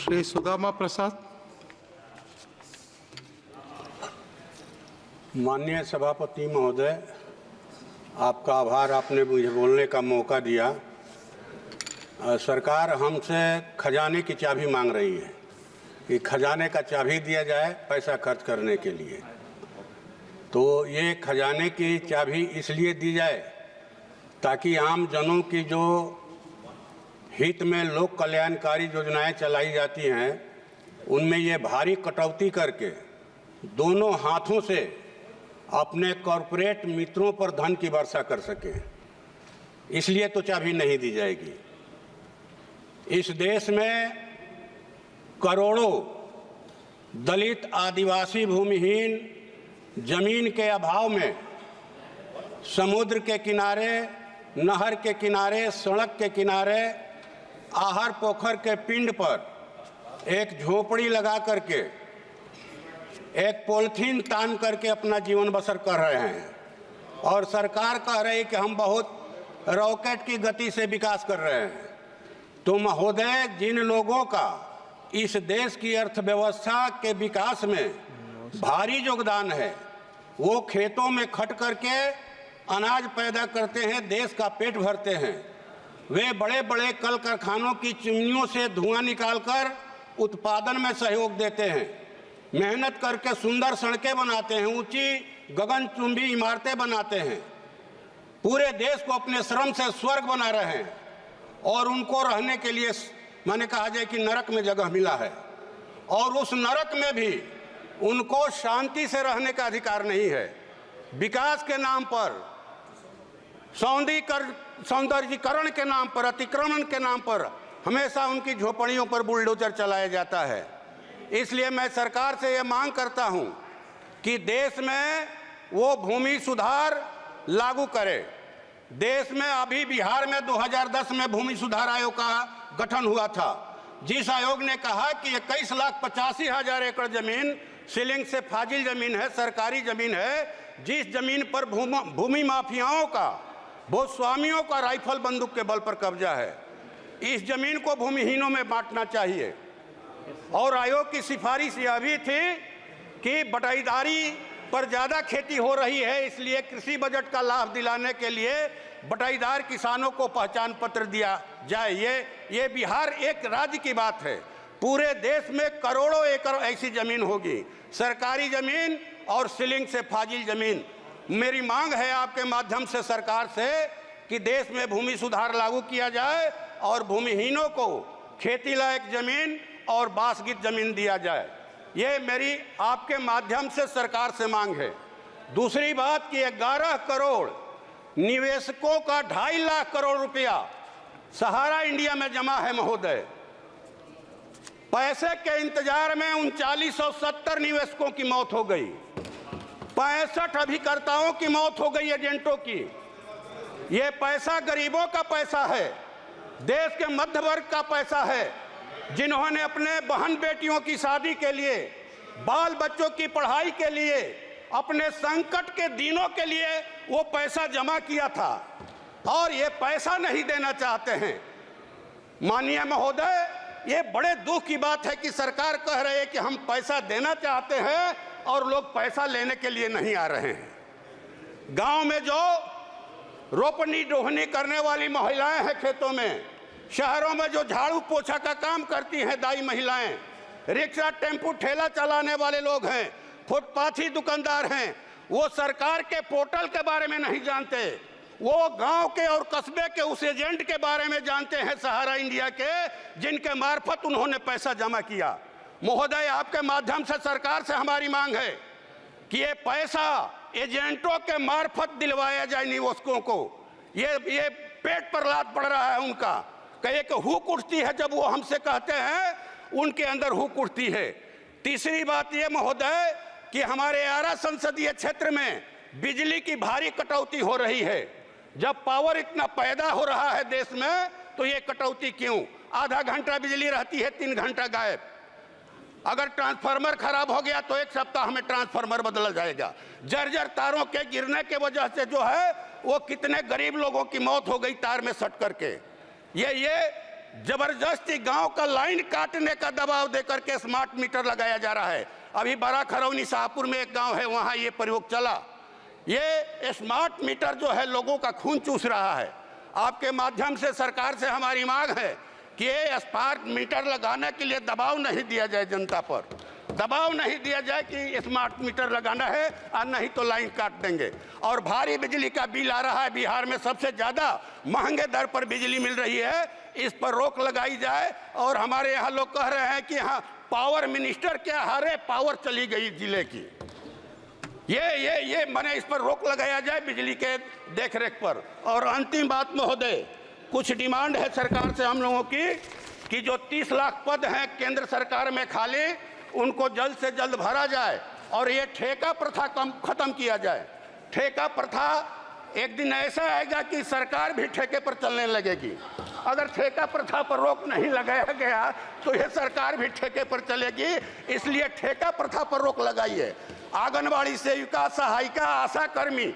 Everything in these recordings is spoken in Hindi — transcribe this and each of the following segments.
श्री सुदामा प्रसाद। माननीय सभापति महोदय, आपका आभार, आपने मुझे बोलने का मौका दिया। सरकार हमसे खजाने की चाबी मांग रही है कि खजाने का चाबी दिया जाए पैसा खर्च करने के लिए। तो ये खजाने की चाबी इसलिए दी जाए ताकि आम जनों की जो हित में लोक कल्याणकारी योजनाएं चलाई जाती हैं उनमें ये भारी कटौती करके दोनों हाथों से अपने कॉरपोरेट मित्रों पर धन की वर्षा कर सकें, इसलिए तो चाबी नहीं दी जाएगी। इस देश में करोड़ों दलित, आदिवासी, भूमिहीन जमीन के अभाव में समुद्र के किनारे, नहर के किनारे, सड़क के किनारे, आहर पोखर के पिंड पर एक झोपड़ी लगा करके, एक पॉलिथीन तान करके अपना जीवन बसर कर रहे हैं। और सरकार कह रही है कि हम बहुत रॉकेट की गति से विकास कर रहे हैं। तो महोदय, जिन लोगों का इस देश की अर्थव्यवस्था के विकास में भारी योगदान है, वो खेतों में खट करके अनाज पैदा करते हैं, देश का पेट भरते हैं। वे बड़े बड़े कल कारखानों की चिमनियों से धुआं निकालकर उत्पादन में सहयोग देते हैं, मेहनत करके सुंदर सड़कें बनाते हैं, ऊंची गगनचुंबी इमारतें बनाते हैं, पूरे देश को अपने श्रम से स्वर्ग बना रहे हैं। और उनको रहने के लिए माने कहा जाए कि नरक में जगह मिला है, और उस नरक में भी उनको शांति से रहने का अधिकार नहीं है। विकास के नाम पर, सौंदर्यीकरण के नाम पर, अतिक्रमण के नाम पर हमेशा उनकी झोपड़ियों पर बुलडोजर चलाया जाता है। इसलिए मैं सरकार से ये मांग करता हूं कि देश में वो भूमि सुधार लागू करे। देश में अभी बिहार में 2010 में भूमि सुधार आयोग का गठन हुआ था, जिस आयोग ने कहा कि 21,85,000 एकड़ जमीन सीलिंग से फाजिल जमीन है, सरकारी जमीन है, जिस जमीन पर भूमि माफियाओं का, भूस्वामियों का राइफल बंदूक के बल पर कब्जा है, इस जमीन को भूमिहीनों में बांटना चाहिए। और आयोग की सिफारिश यह भी थी कि बटाईदारी पर ज़्यादा खेती हो रही है, इसलिए कृषि बजट का लाभ दिलाने के लिए बटाईदार किसानों को पहचान पत्र दिया जाए। ये बिहार एक राज्य की बात है, पूरे देश में करोड़ों एकड़ ऐसी जमीन होगी, सरकारी जमीन और सीलिंग से फाजिल जमीन। मेरी मांग है आपके माध्यम से सरकार से कि देश में भूमि सुधार लागू किया जाए और भूमिहीनों को खेती लायक जमीन और बासगीत जमीन दिया जाए। ये मेरी आपके माध्यम से सरकार से मांग है। दूसरी बात कि 11 करोड़ निवेशकों का 2.5 लाख करोड़ रुपया सहारा इंडिया में जमा है महोदय। पैसे के इंतजार में 3970 निवेशकों की मौत हो गई, 65 अभिकर्ताओं की मौत हो गई, एजेंटों की। ये पैसा गरीबों का पैसा है, देश के मध्य वर्ग का पैसा है, जिन्होंने अपने बहन बेटियों की शादी के लिए, बाल बच्चों की पढ़ाई के लिए, अपने संकट के दिनों के लिए वो पैसा जमा किया था, और ये पैसा नहीं देना चाहते हैं। माननीय महोदय, ये बड़े दुख की बात है कि सरकार कह रही है कि हम पैसा देना चाहते हैं और लोग पैसा लेने के लिए नहीं आ रहे हैं। गांव में जो रोपनी डोहनी करने वाली महिलाएं हैं खेतों में, शहरों में जो झाड़ू पोछा का काम करती हैं दाई महिलाएं, रिक्शा टेम्पू ठेला चलाने वाले लोग हैं, फुटपाथी दुकानदार हैं, वो सरकार के पोर्टल के बारे में नहीं जानते। वो गांव के और कस्बे के उस एजेंट के बारे में जानते हैं, सहारा इंडिया के, जिनके मार्फत उन्होंने पैसा जमा किया। महोदय, आपके माध्यम से सरकार से हमारी मांग है कि ये पैसा एजेंटों के मार्फत दिलवाया जाए निवेशकों को। ये पेट पर लात पड़ रहा है उनका, कहे कि हुक उठती है जब वो हमसे कहते हैं, उनके अंदर हुक उठती है। तीसरी बात ये महोदय कि हमारे आरा संसदीय क्षेत्र में बिजली की भारी कटौती हो रही है। जब पावर इतना पैदा हो रहा है देश में, तो ये कटौती क्यों? आधा घंटा बिजली रहती है, 3 घंटा गायब। अगर ट्रांसफार्मर खराब हो गया तो 1 सप्ताह में ट्रांसफार्मर बदला जाएगा। जर्जर तारों के गिरने के वजह से जो है वो कितने गरीब लोगों की मौत हो गई तार में सट करके। ये जबरदस्ती गांव का लाइन काटने का दबाव देकर के स्मार्ट मीटर लगाया जा रहा है। अभी बड़ा खरौनी शाहपुर में एक गांव है, वहां ये प्रयोग चला। ये स्मार्ट मीटर जो है लोगों का खून चूस रहा है। आपके माध्यम से सरकार से हमारी मांग है कि ये स्मार्ट मीटर लगाने के लिए दबाव नहीं दिया जाए, जनता पर दबाव नहीं दिया जाए कि स्मार्ट मीटर लगाना है और नहीं तो लाइन काट देंगे। और भारी बिजली का बिल आ रहा है, बिहार में सबसे ज़्यादा महंगे दर पर बिजली मिल रही है, इस पर रोक लगाई जाए। और हमारे यहाँ लोग कह रहे हैं कि हाँ पावर मिनिस्टर क्या हारे पावर चली गई जिले की, ये माने इस पर रोक लगाया जाए बिजली के देखरेख पर। और अंतिम बात महोदय, कुछ डिमांड है सरकार से हम लोगों की कि जो 30 लाख पद हैं केंद्र सरकार में खाली, उनको जल्द से जल्द भरा जाए और ये ठेका प्रथा खत्म किया जाए। ठेका प्रथा एक दिन ऐसा आएगा कि सरकार भी ठेके पर चलने लगेगी। अगर ठेका प्रथा पर रोक नहीं लगाया गया तो ये सरकार भी ठेके पर चलेगी, इसलिए ठेका प्रथा पर रोक लगाइए। आंगनबाड़ी सेविका, सहायिका, आशा कर्मी,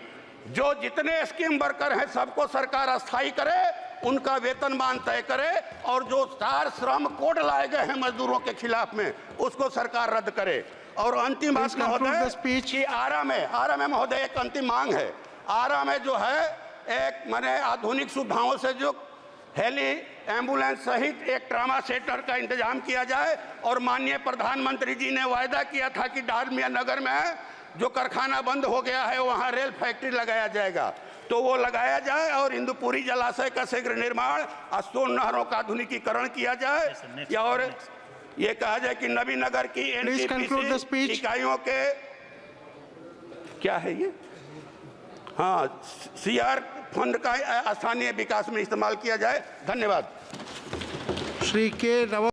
जो जितने स्कीम वर्कर हैं सबको सरकार अस्थायी करे, उनका वेतनमान तय करे और जो 4 श्रम कोड लाए गए हैं मजदूरों के खिलाफ में उसको सरकार रद्द करे। और अंतिम बात महोदय कि आरा में महोदय एक अंतिम मांग है। आरा में जो है एक माने आधुनिक सुविधाओं से जो हेली एम्बुलेंस सहित एक ट्रामा सेंटर का इंतजाम किया जाए। और माननीय प्रधानमंत्री जी ने वायदा किया था कि डालमिया नगर में जो कारखाना बंद हो गया है वहाँ रेल फैक्ट्री लगाया जाएगा, तो वो लगाया जाए और इंदुपुरी जलाशय का शीघ्र निर्माण, सोन नहरों का आधुनिकीकरण किया जाए। या और ये कहा जाए कि नवीनगर की एनटीपीसी इकाइयों के क्या है ये, हाँ सीआर फंड का स्थानीय विकास में इस्तेमाल किया जाए। धन्यवाद। श्री के